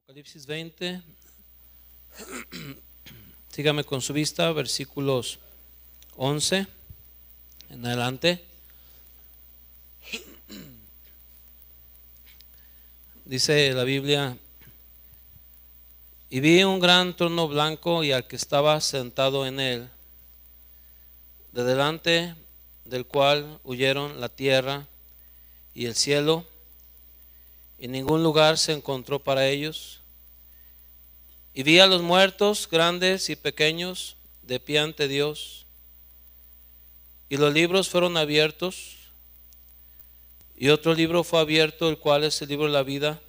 Apocalipsis 20, sígame con su vista, versículos 11 en adelante. Dice la Biblia: y vi un gran trono blanco y al que estaba sentado en él, de delante del cual huyeron la tierra y el cielo, y ningún lugar se encontró para ellos. Y vi a los muertos, grandes y pequeños, de pie ante Dios, y los libros fueron abiertos, y otro libro fue abierto, el cual es el libro de la vida,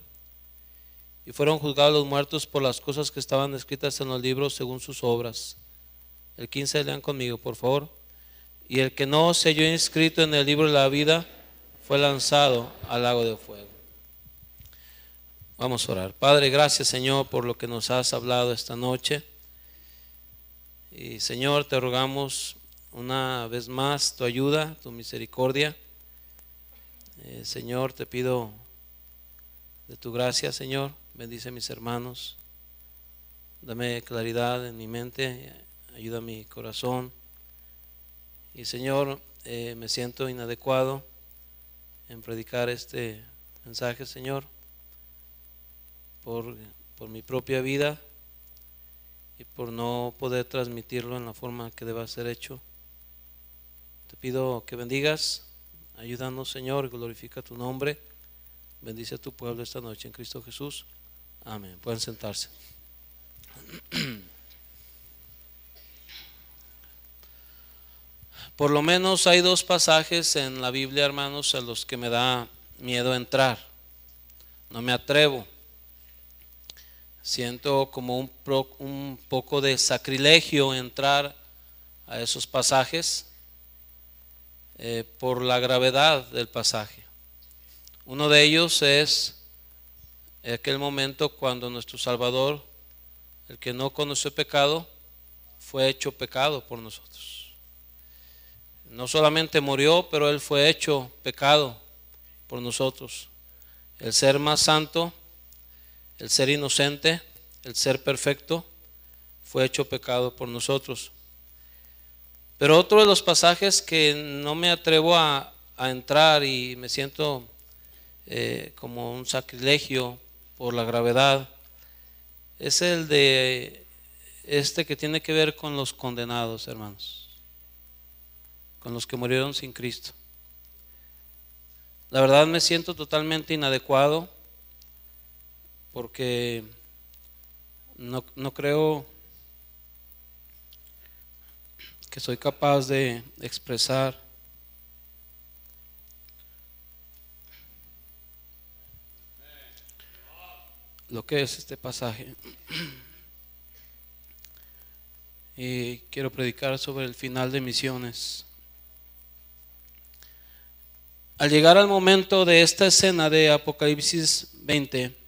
y fueron juzgados los muertos por las cosas que estaban escritas en los libros según sus obras. El 15, lean conmigo, por favor. Y el que no se halló inscrito en el libro de la vida fue lanzado al lago de fuego. Vamos a orar. Padre, gracias, Señor, por lo que nos has hablado esta noche. Y Señor, te rogamos una vez más tu ayuda, tu misericordia. Señor, te pido de tu gracia, Señor. Bendice a mis hermanos. Dame claridad en mi mente, ayuda a mi corazón. Y Señor, me siento inadecuado en predicar este mensaje, Señor, por mi propia vida y por no poder transmitirlo en la forma que deba ser hecho. Te pido que bendigas, ayúdanos, Señor, glorifica tu nombre, bendice a tu pueblo esta noche en Cristo Jesús. Amén. Pueden sentarse. Por lo menos hay dos pasajes en la Biblia, hermanos, a los que me da miedo entrar. No me atrevo. Siento como un poco de sacrilegio entrar a esos pasajes por la gravedad del pasaje. Uno de ellos es aquel momento cuando nuestro Salvador, el que no conoció pecado, fue hecho pecado por nosotros. No solamente murió, pero Él fue hecho pecado por nosotros. El ser más santo, el ser inocente, el ser perfecto, fue hecho pecado por nosotros. Pero otro de los pasajes que no me atrevo a entrar y me siento como un sacrilegio por la gravedad, es el de que tiene que ver con los condenados, hermanos, con los que murieron sin Cristo. La verdad me siento totalmente inadecuado porque no creo que soy capaz de expresar lo que es este pasaje. Y quiero predicar sobre el final de misiones. Al llegar al momento de esta escena de Apocalipsis 20,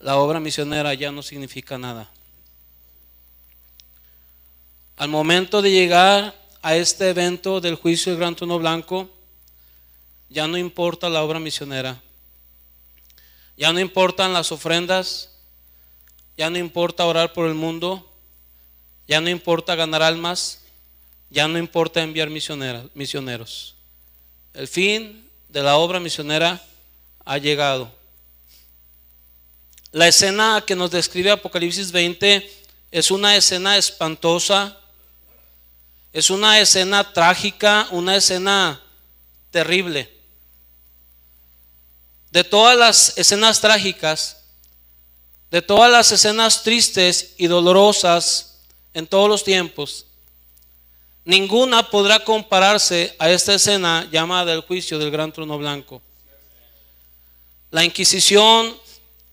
la obra misionera ya no significa nada. Al momento de llegar a este evento del juicio del gran trono blanco, ya no importa la obra misionera, ya no importan las ofrendas, ya no importa orar por el mundo, ya no importa ganar almas, ya no importa enviar misioneros. El fin de la obra misionera ha llegado. La escena que nos describe Apocalipsis 20 es una escena espantosa, es una escena trágica, una escena terrible. De todas las escenas trágicas, de todas las escenas tristes y dolorosas en todos los tiempos, ninguna podrá compararse a esta escena llamada el juicio del gran trono blanco. La Inquisición,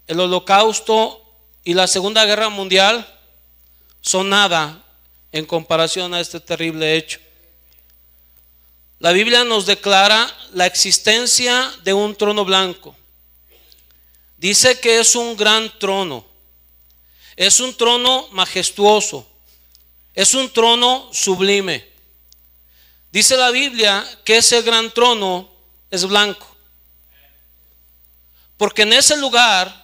el Holocausto y la Segunda Guerra Mundial son nada en comparación a este terrible hecho. La Biblia nos declara la existencia de un trono blanco. Dice que es un gran trono, es un trono majestuoso, es un trono sublime. Dice la Biblia que ese gran trono es blanco, porque en ese lugar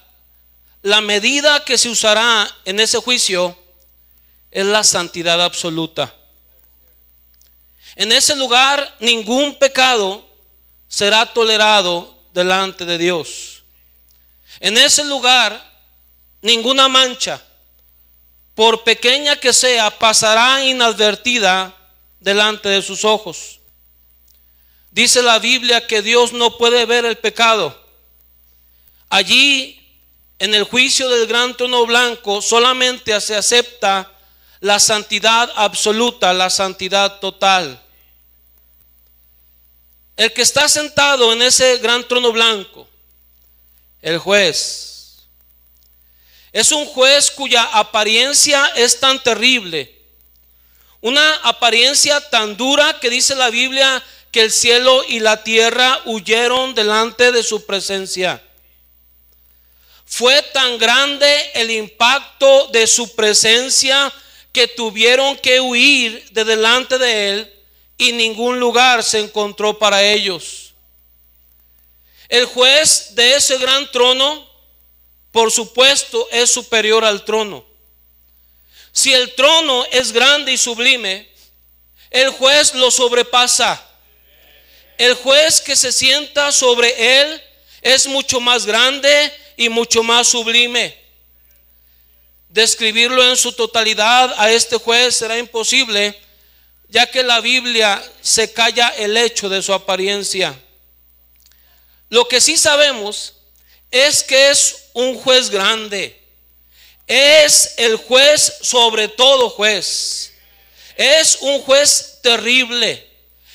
la medida que se usará en ese juicio es la santidad absoluta. En ese lugar ningún pecado será tolerado delante de Dios. En ese lugar ninguna mancha, por pequeña que sea, pasará inadvertida delante de sus ojos. Dice la Biblia que Dios no puede ver el pecado. Allí, en el juicio del gran trono blanco, solamente se acepta la santidad absoluta, la santidad total. El que está sentado en ese gran trono blanco, el juez, es un juez cuya apariencia es tan terrible, una apariencia tan dura que dice la Biblia que el cielo y la tierra huyeron delante de su presencia. Fue tan grande el impacto de su presencia que tuvieron que huir de delante de él y ningún lugar se encontró para ellos. El juez de ese gran trono, por supuesto, es superior al trono. Si el trono es grande y sublime, el juez lo sobrepasa. El juez que se sienta sobre él es mucho más grande y mucho más sublime. Describirlo en su totalidad a este juez será imposible, ya que la Biblia se calla el hecho de su apariencia. Lo que sí sabemos es que es un juez grande. Es el juez sobre todo juez. Es un juez terrible.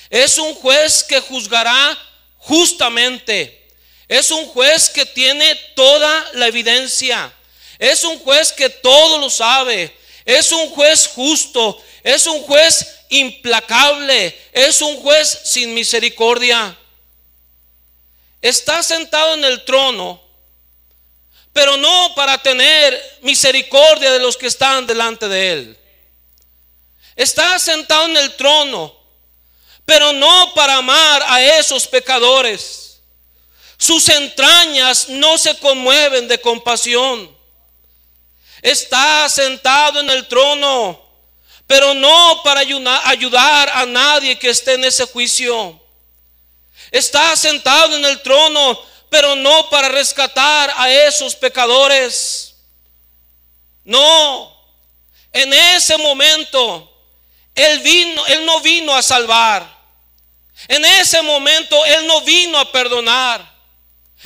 Es un juez que juzgará justamente. Es un juez que tiene toda la evidencia. Es un juez que todo lo sabe. Es un juez justo. Es un juez implacable. Es un juez sin misericordia. Está sentado en el trono, pero no para tener misericordia de los que están delante de él. Está sentado en el trono, pero no para amar a esos pecadores. Sus entrañas no se conmueven de compasión. Está sentado en el trono, pero no para ayudar a nadie que esté en ese juicio. Está sentado en el trono, pero no para rescatar a esos pecadores. No, en ese momento Él no vino a salvar. En ese momento Él no vino a perdonar.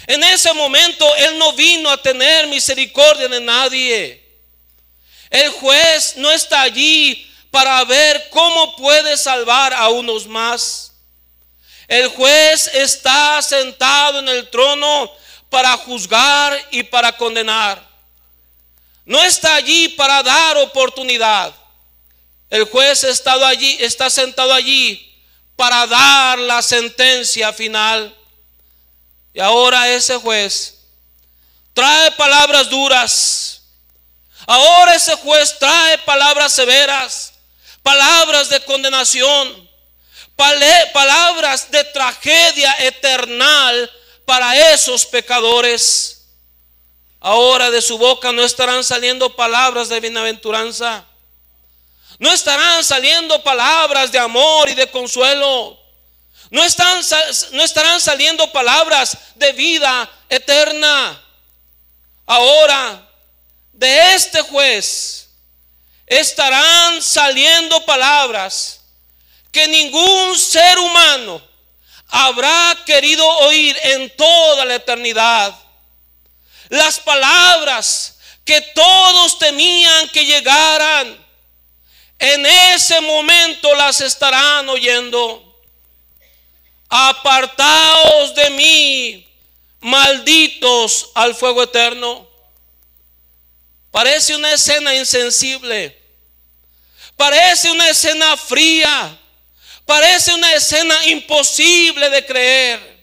En ese momento Él no vino a tener misericordia de nadie. El juez no está allí para ver cómo puede salvar a unos más. El juez está sentado en el trono para juzgar y para condenar. No está allí para dar oportunidad. El juez está sentado allí para dar la sentencia final. Y ahora ese juez trae palabras duras. Ahora ese juez trae palabras severas, palabras de condenación, palabras de tragedia eternal para esos pecadores. Ahora de su boca no estarán saliendo palabras de bienaventuranza. No estarán saliendo palabras de amor y de consuelo. No estarán saliendo palabras de vida eterna. Ahora de este juez estarán saliendo palabras que ningún ser humano habrá querido oír en toda la eternidad. Las palabras que todos temían que llegaran, en ese momento las estarán oyendo. Apartaos de mí, malditos, al fuego eterno. Parece una escena insensible. Parece una escena fría. Parece una escena imposible de creer.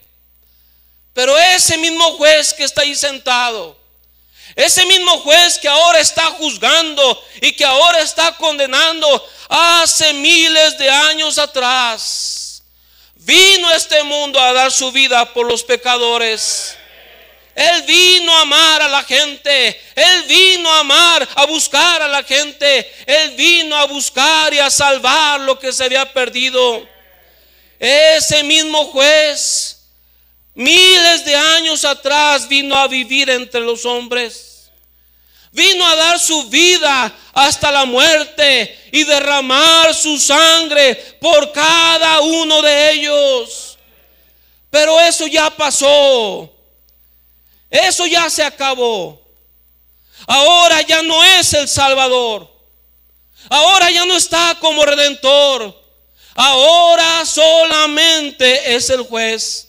Pero ese mismo juez que está ahí sentado, ese mismo juez que ahora está juzgando y que ahora está condenando, hace miles de años atrás vino a este mundo a dar su vida por los pecadores. Él vino a amar a la gente. Él vino a amar, a buscar a la gente. Él vino a buscar y a salvar lo que se había perdido. Ese mismo juez, miles de años atrás, vino a vivir entre los hombres. Vino a dar su vida hasta la muerte y derramar su sangre por cada uno de ellos. Pero eso ya pasó. Eso ya se acabó. Ahora ya no es el Salvador. Ahora ya no está como Redentor. Ahora solamente es el juez.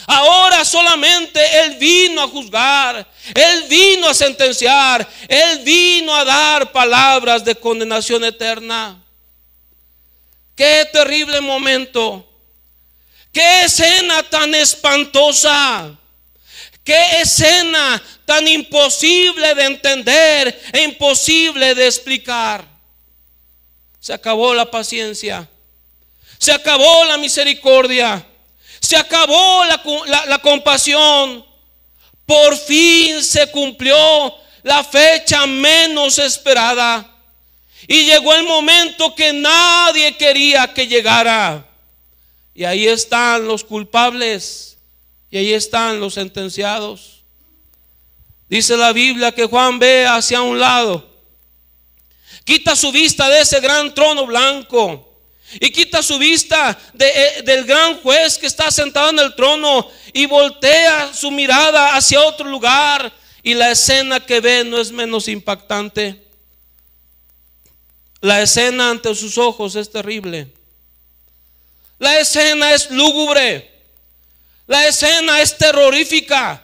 Ahora solamente Él vino a juzgar. Él vino a sentenciar. Él vino a dar palabras de condenación eterna. Qué terrible momento. Qué escena tan espantosa. Qué escena tan imposible de entender e imposible de explicar. Se acabó la paciencia. Se acabó la misericordia. Se acabó la compasión. Por fin se cumplió la fecha menos esperada. Y llegó el momento que nadie quería que llegara. Y ahí están los culpables. Y ahí están los sentenciados. Dice la Biblia que Juan ve hacia un lado. Quita su vista de ese gran trono blanco. Y quita su vista del gran juez que está sentado en el trono. Y voltea su mirada hacia otro lugar. Y la escena que ve no es menos impactante. La escena ante sus ojos es terrible. La escena es lúgubre. La escena es terrorífica.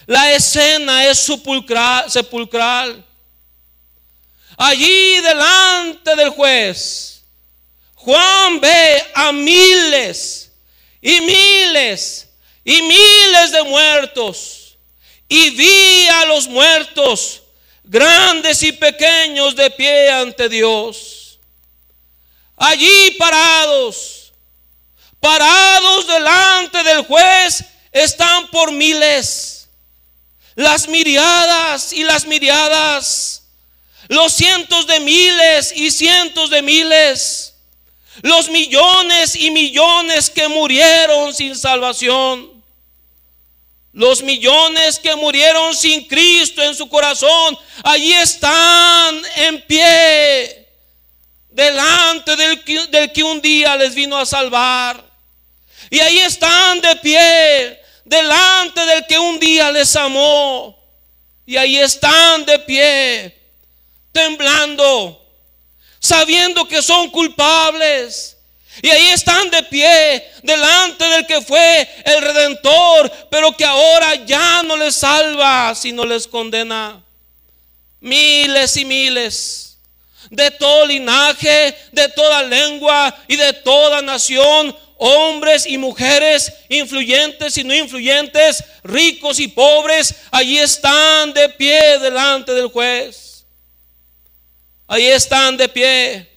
La escena es sepulcral. Allí delante del juez, Juan ve a miles y miles y miles de muertos. Y vi a los muertos, grandes y pequeños, de pie ante Dios. Allí parados delante del juez, están por miles. Las miriadas y las miriadas. Los cientos de miles y cientos de miles. Los millones y millones que murieron sin salvación. Los millones que murieron sin Cristo en su corazón. Allí están en pie, delante del que un día les vino a salvar. Y ahí están de pie, delante del que un día les amó. Y ahí están de pie, temblando, sabiendo que son culpables. Y ahí están de pie, delante del que fue el Redentor, pero que ahora ya no les salva, sino les condena. Miles y miles, de todo linaje, de toda lengua y de toda nación, hombres y mujeres, influyentes y no influyentes, ricos y pobres, allí están de pie delante del juez. Allí están de pie,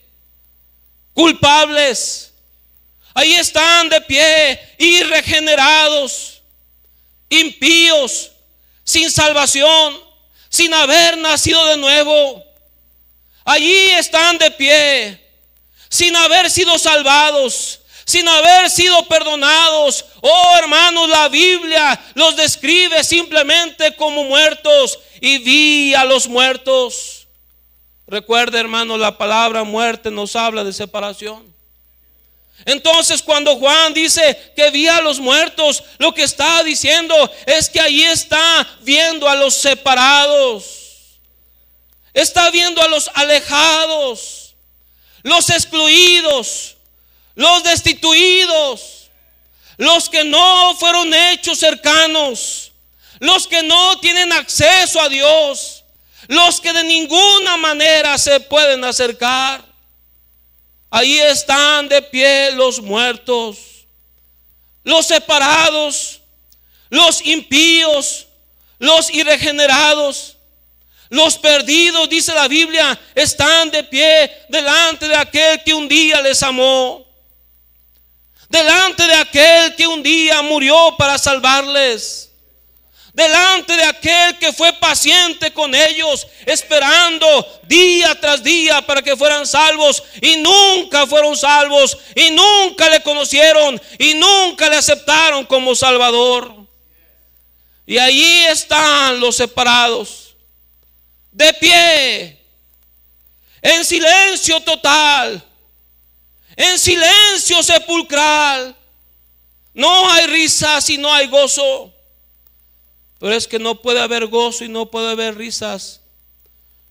culpables. Allí están de pie, irregenerados, impíos, sin salvación, sin haber nacido de nuevo. Allí están de pie, sin haber sido salvados, sin haber sido perdonados. Oh hermanos, la Biblia los describe simplemente como muertos. Y vi a los muertos. Recuerda, hermano, la palabra muerte nos habla de separación. Entonces, cuando Juan dice que vi a los muertos, lo que está diciendo es que ahí está viendo a los separados. Está viendo a los alejados, los excluidos, los destituidos, los que no fueron hechos cercanos, los que no tienen acceso a Dios, los que de ninguna manera se pueden acercar. Ahí están de pie los muertos, los separados, los impíos, los irregenerados. Los perdidos, dice la Biblia, están de pie delante de aquel que un día les amó, delante de aquel que un día murió para salvarles, delante de aquel que fue paciente con ellos, esperando día tras día para que fueran salvos, y nunca fueron salvos, y nunca le conocieron, y nunca le aceptaron como Salvador. Y allí están los separados, de pie, en silencio total, en silencio sepulcral. No hay risas y no hay gozo. Pero es que no puede haber gozo y no puede haber risas,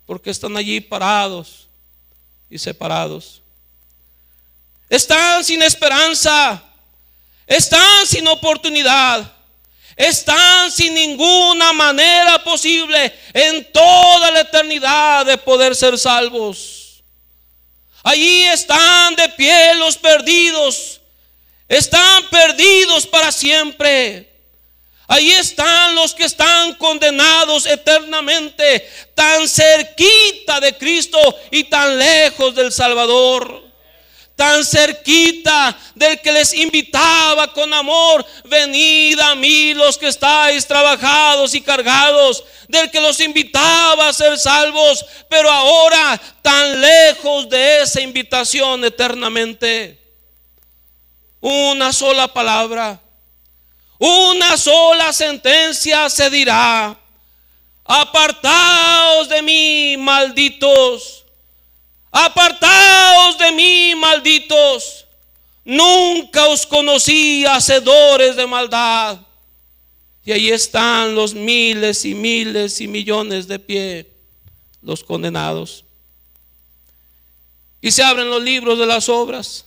porque están allí parados y separados. Están sin esperanza, están sin oportunidad, están sin ninguna manera posible en toda la eternidad de poder ser salvos. Allí están de pie los perdidos, están perdidos para siempre. Ahí están los que están condenados eternamente, tan cerquita de Cristo y tan lejos del Salvador. Tan cerquita del que les invitaba con amor: venid a mí los que estáis trabajados y cargados. Del que los invitaba a ser salvos, pero ahora tan lejos de esa invitación eternamente. Una sola palabra, una sola sentencia se dirá: apartaos de mí, malditos. Apartaos de mí, malditos. Nunca os conocí, hacedores de maldad. Y ahí están los miles y miles y millones de pie, los condenados. Y se abren los libros de las obras,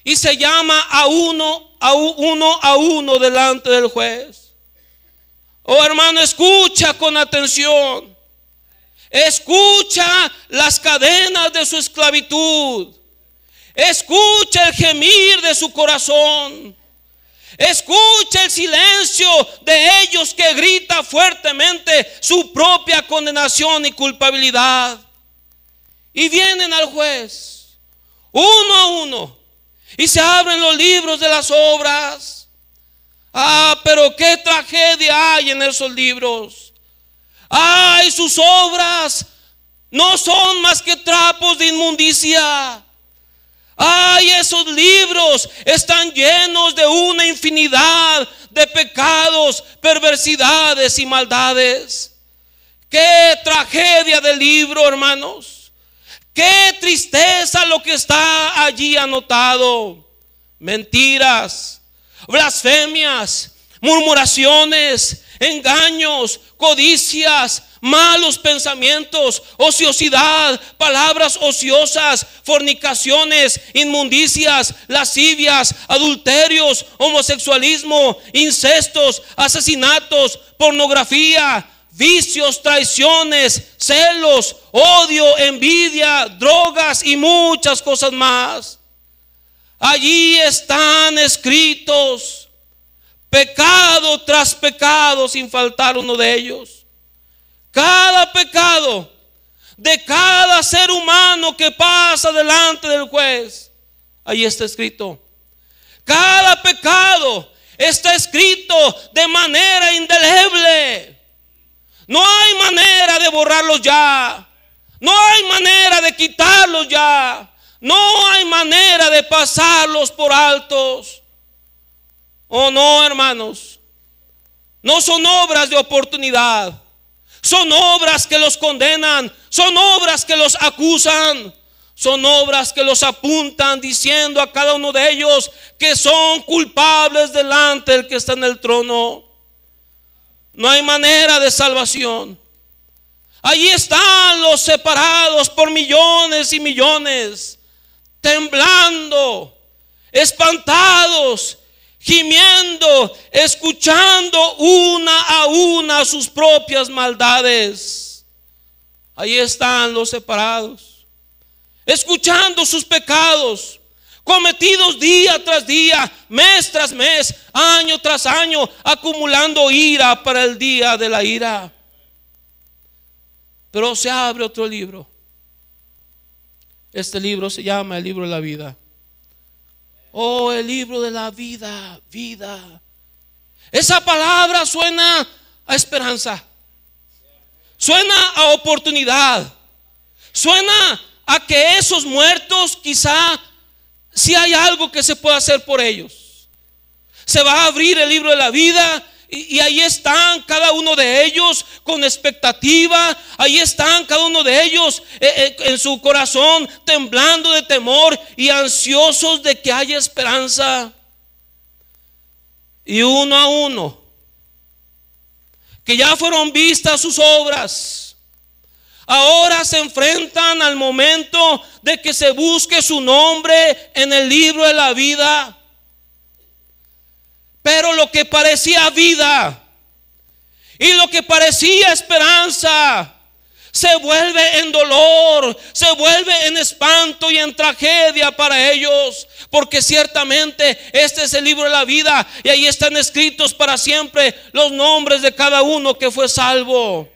y se llama a uno delante del juez. Oh hermano, escucha con atención. Escucha las cadenas de su esclavitud. Escucha el gemir de su corazón. Escucha el silencio de ellos que grita fuertemente su propia condenación y culpabilidad. Y vienen al juez, uno a uno, y se abren los libros de las obras. Ah, pero qué tragedia hay en esos libros. Ay, sus obras no son más que trapos de inmundicia. Ay, esos libros están llenos de una infinidad de pecados, perversidades y maldades. Qué tragedia de libro, hermanos. Qué tristeza lo que está allí anotado. Mentiras, blasfemias, murmuraciones, engaños, codicias, malos pensamientos, ociosidad, palabras ociosas, fornicaciones, inmundicias, lascivias, adulterios, homosexualismo, incestos, asesinatos, pornografía, vicios, traiciones, celos, odio, envidia, drogas y muchas cosas más. Allí están escritos pecado tras pecado, sin faltar uno de ellos. Cada pecado de cada ser humano que pasa delante del juez, ahí está escrito. Cada pecado está escrito de manera indeleble. No hay manera de borrarlos ya. No hay manera de quitarlos ya. No hay manera de pasarlos por altos. Oh no, hermanos. No son obras de oportunidad. Son obras que los condenan. Son obras que los acusan. Son obras que los apuntan diciendo a cada uno de ellos que son culpables delante del que está en el trono. No hay manera de salvación. Allí están los separados por millones y millones, temblando, espantados, gimiendo, escuchando una a una sus propias maldades. Ahí están los separados, escuchando sus pecados cometidos día tras día, mes tras mes, año tras año, acumulando ira para el día de la ira. Pero se abre otro libro. Este libro se llama el libro de la vida. Oh, el libro de la vida, vida. Esa palabra suena a esperanza. Suena a oportunidad. Suena a que esos muertos quizá si hay algo que se pueda hacer por ellos. Se va a abrir el libro de la vida y ahí están cada uno de ellos con expectativa. Ahí están cada uno de ellos en su corazón temblando de temor y ansiosos de que haya esperanza. Y uno a uno, que ya fueron vistas sus obras, ahora se enfrentan al momento de que se busque su nombre en el libro de la vida. Pero lo que parecía vida y lo que parecía esperanza se vuelve en dolor, se vuelve en espanto y en tragedia para ellos. Porque ciertamente este es el libro de la vida y ahí están escritos para siempre los nombres de cada uno que fue salvo.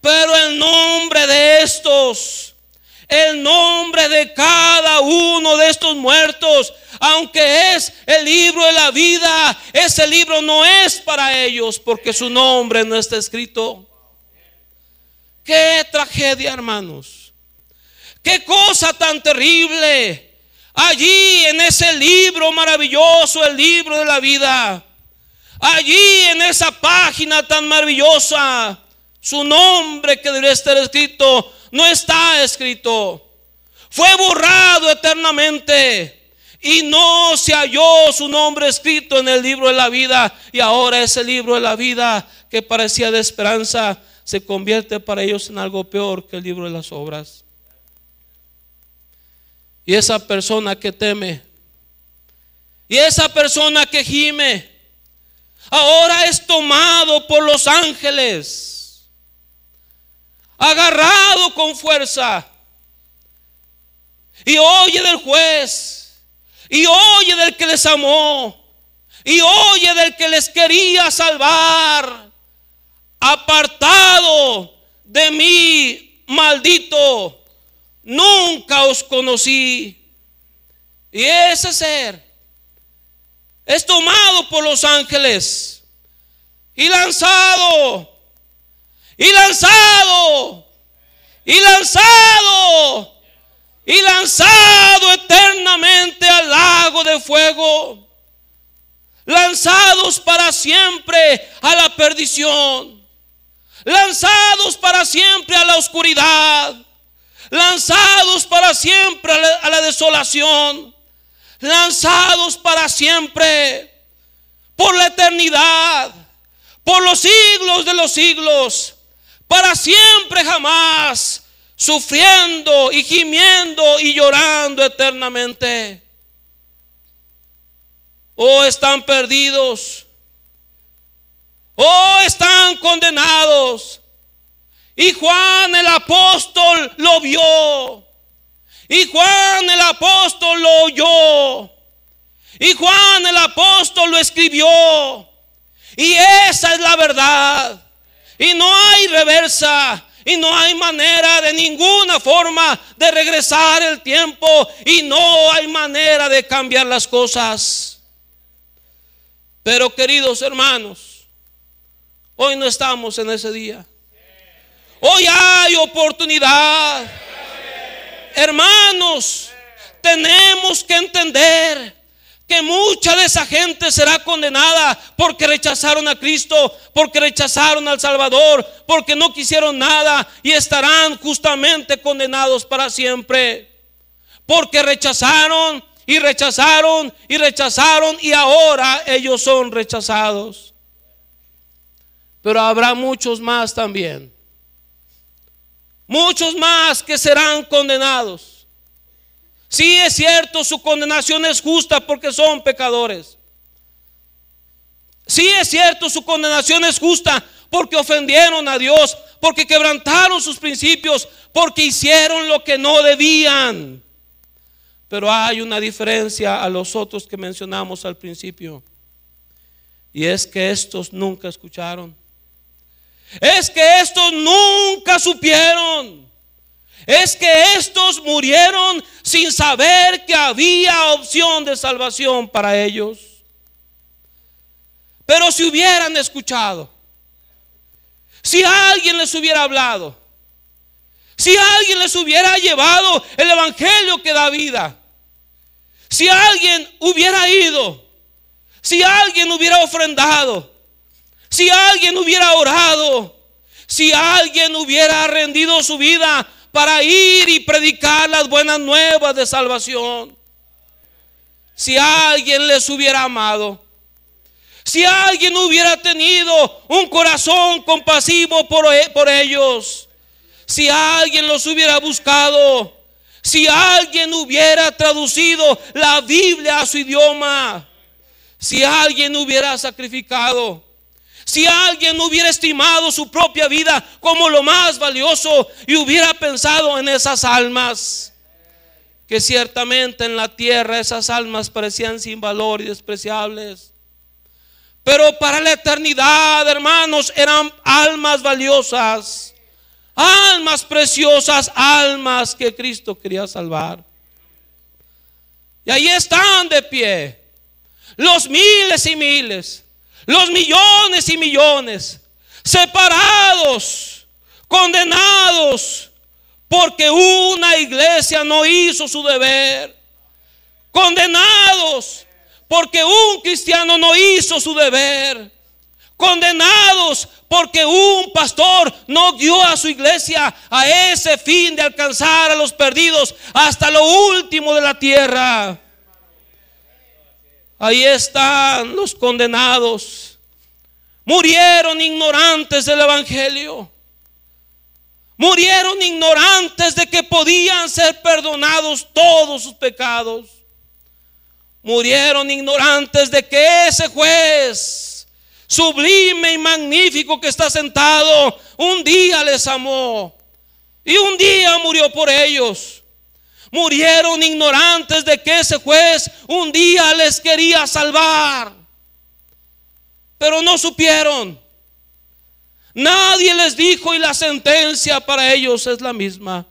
Pero el nombre de estos, el nombre de cada uno de estos muertos, aunque es el libro de la vida, ese libro no es para ellos porque su nombre no está escrito. Qué tragedia, hermanos. Qué cosa tan terrible. Allí en ese libro maravilloso, el libro de la vida, allí en esa página tan maravillosa, su nombre que debería estar escrito no está escrito. Fue borrado eternamente y no se halló su nombre escrito en el libro de la vida. Y ahora ese libro de la vida que parecía de esperanza se convierte para ellos en algo peor que el libro de las obras. Y esa persona que teme, y esa persona que gime, ahora es tomado por los ángeles, agarrado con fuerza, y oye del juez, y oye del que les amó, y oye del que les quería salvar. Apartado de mí, maldito, nunca os conocí. Y ese ser es tomado por los ángeles y lanzado, y lanzado, y lanzado, y lanzado eternamente al lago de fuego, lanzados para siempre a la perdición, lanzados para siempre a la oscuridad, lanzados para siempre a la desolación, lanzados para siempre por la eternidad, por los siglos de los siglos, para siempre jamás, sufriendo y gimiendo y llorando eternamente. O están perdidos, o están condenados. Y Juan el apóstol lo vio, y Juan el apóstol lo oyó, y Juan el apóstol lo escribió. Y esa es la verdad, y no hay reversa, y no hay manera de ninguna forma de regresar el tiempo, y no hay manera de cambiar las cosas. Pero queridos hermanos, hoy no estamos en ese día. Hoy hay oportunidad. Hermanos, tenemos que entender que mucha de esa gente será condenada porque rechazaron a Cristo, porque rechazaron al Salvador, porque no quisieron nada, y estarán justamente condenados para siempre. Porque rechazaron y rechazaron y rechazaron, y ahora ellos son rechazados. Pero habrá muchos más también, muchos más que serán condenados. Sí, es cierto, su condenación es justa porque son pecadores. Sí, es cierto, su condenación es justa porque ofendieron a Dios, porque quebrantaron sus principios, porque hicieron lo que no debían. Pero hay una diferencia a los otros que mencionamos al principio, y es que estos nunca escucharon. Es que estos nunca supieron. Es que estos murieron sin saber que había opción de salvación para ellos. Pero si hubieran escuchado, Si alguien les hubiera hablado, si alguien les hubiera llevado el evangelio que da vida, si alguien hubiera ido, si alguien hubiera ofrendado, si alguien hubiera orado, si alguien hubiera rendido su vida para ir y predicar las buenas nuevas de salvación, si alguien les hubiera amado, si alguien hubiera tenido un corazón compasivo por ellos, si alguien los hubiera buscado, si alguien hubiera traducido la Biblia a su idioma, si alguien hubiera sacrificado, si alguien hubiera estimado su propia vida como lo más valioso y hubiera pensado en esas almas, que ciertamente en la tierra esas almas parecían sin valor y despreciables, pero para la eternidad, hermanos, eran almas valiosas, almas preciosas, almas que Cristo quería salvar. Y ahí están de pie los miles y miles, los millones y millones, separados, condenados, porque una iglesia no hizo su deber, condenados porque un cristiano no hizo su deber, condenados porque un pastor no guió a su iglesia a ese fin de alcanzar a los perdidos hasta lo último de la tierra. Ahí están los condenados. Murieron ignorantes del evangelio. Murieron ignorantes de que podían ser perdonados todos sus pecados. Murieron ignorantes de que ese juez sublime y magnífico que está sentado un día les amó y un día murió por ellos. Murieron ignorantes de que ese juez un día les quería salvar, pero no supieron. Nadie les dijo, y la sentencia para ellos es la misma: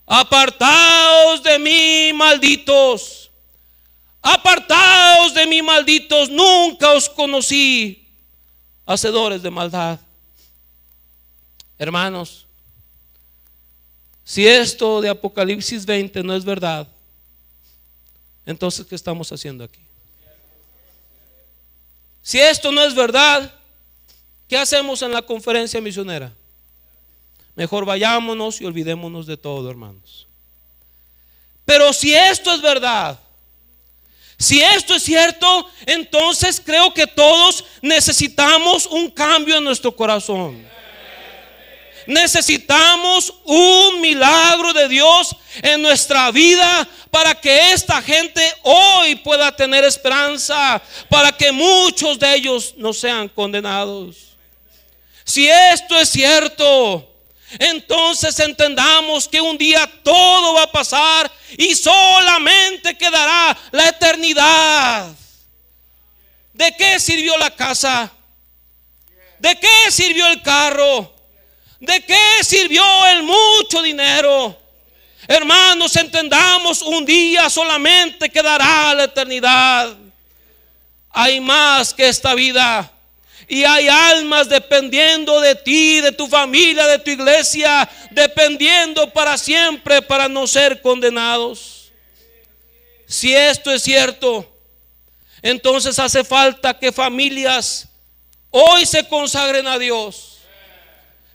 apartaos de mí, malditos, apartaos de mí, malditos, nunca os conocí, hacedores de maldad. Hermanos, si esto de Apocalipsis 20 no es verdad, entonces ¿qué estamos haciendo aquí? Si esto no es verdad, ¿qué hacemos en la conferencia misionera? Mejor vayámonos y olvidémonos de todo, hermanos. Pero si esto es verdad, si esto es cierto, entonces creo que todos necesitamos un cambio en nuestro corazón. Necesitamos un milagro de Dios en nuestra vida para que esta gente hoy pueda tener esperanza, para que muchos de ellos no sean condenados. Si esto es cierto, entonces entendamos que un día todo va a pasar y solamente quedará la eternidad. ¿De qué sirvió la casa? ¿De qué sirvió el carro? ¿De qué sirvió el mucho dinero? Hermanos, entendamos, un día solamente quedará la eternidad. Hay más que esta vida. Y hay almas dependiendo de ti, de tu familia, de tu iglesia, dependiendo para siempre para no ser condenados. Si esto es cierto, entonces hace falta que familias hoy se consagren a Dios.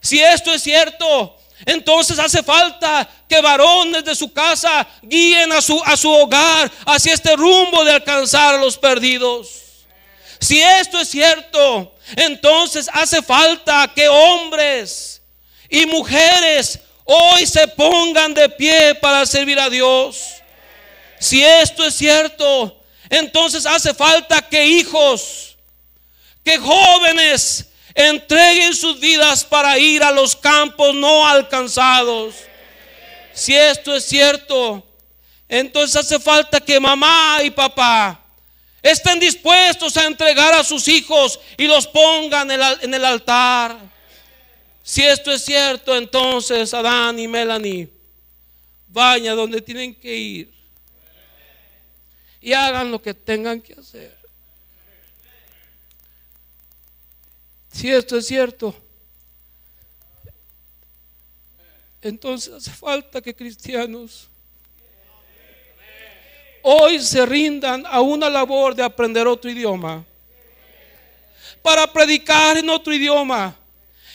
Si esto es cierto, entonces hace falta que varones de su casa guíen a su hogar hacia este rumbo de alcanzar a los perdidos. Si esto es cierto, entonces hace falta que hombres y mujeres hoy se pongan de pie para servir a Dios. Si esto es cierto, entonces hace falta que hijos, que jóvenes entreguen sus vidas para ir a los campos no alcanzados. Si esto es cierto, entonces hace falta que mamá y papá estén dispuestos a entregar a sus hijos y los pongan en el altar. Si esto es cierto, entonces Adán y Melanie, vayan donde tienen que ir y hagan lo que tengan que hacer. Si esto es cierto, entonces hace falta que cristianos hoy se rindan a una labor de aprender otro idioma, para predicar en otro idioma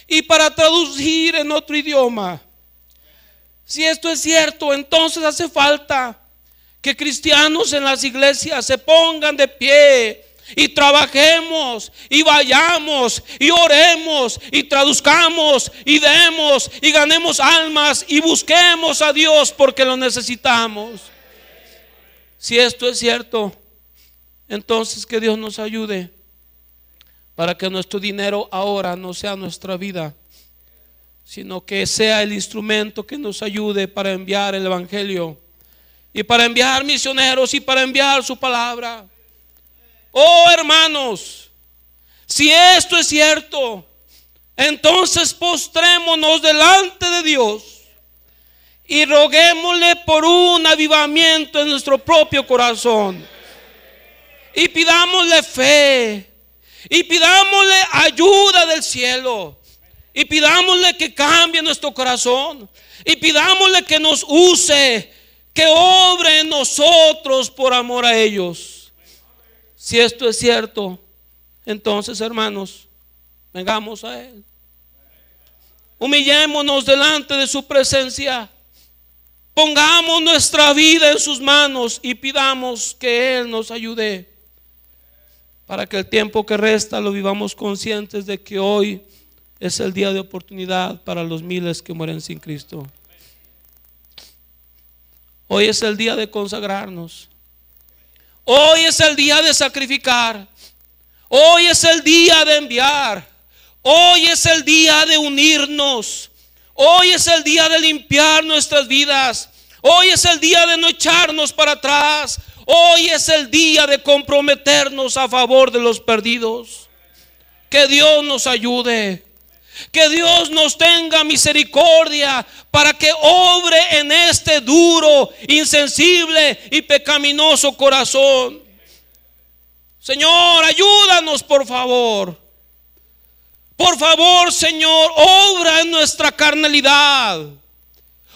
y para traducir en otro idioma. Si esto es cierto, entonces hace falta que cristianos en las iglesias se pongan de pie y trabajemos y vayamos y oremos y traduzcamos y demos y ganemos almas y busquemos a Dios porque lo necesitamos. Si esto es cierto, entonces que Dios nos ayude para que nuestro dinero ahora no sea nuestra vida, sino que sea el instrumento que nos ayude para enviar el evangelio y para enviar misioneros y para enviar su palabra. Oh hermanos, si esto es cierto, entonces postrémonos delante de Dios y roguémosle por un avivamiento en nuestro propio corazón y pidámosle fe y pidámosle ayuda del cielo y pidámosle que cambie nuestro corazón y pidámosle que nos use, que obre en nosotros por amor a ellos. Si esto es cierto, entonces hermanos, vengamos a Él, humillémonos delante de su presencia, pongamos nuestra vida en sus manos y pidamos que Él nos ayude para que el tiempo que resta lo vivamos conscientes de que hoy es el día de oportunidad para los miles que mueren sin Cristo. Hoy es el día de consagrarnos. Hoy es el día de sacrificar. Hoy es el día de enviar. Hoy es el día de unirnos. Hoy es el día de limpiar nuestras vidas. Hoy es el día de no echarnos para atrás. Hoy es el día de comprometernos a favor de los perdidos. Que Dios nos ayude. Que Dios nos tenga misericordia para que obre en este duro, insensible y pecaminoso corazón. Señor, ayúdanos por favor. Por favor, Señor, obra en nuestra carnalidad.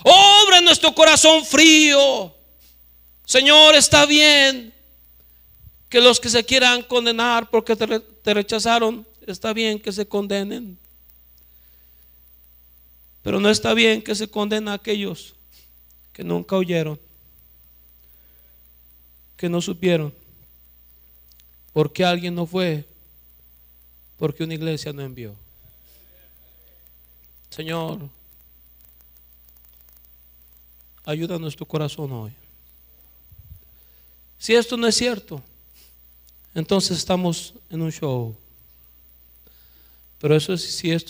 Obra en nuestro corazón frío. Señor, está bien que los que se quieran condenar porque te rechazaron, está bien que se condenen. Pero no está bien que se condenen a aquellos que nunca oyeron, que no supieron, porque alguien no fue, porque una iglesia no envió. Señor, ayuda a nuestro corazón hoy. Si esto no es cierto, entonces estamos en un show. Pero eso es, si esto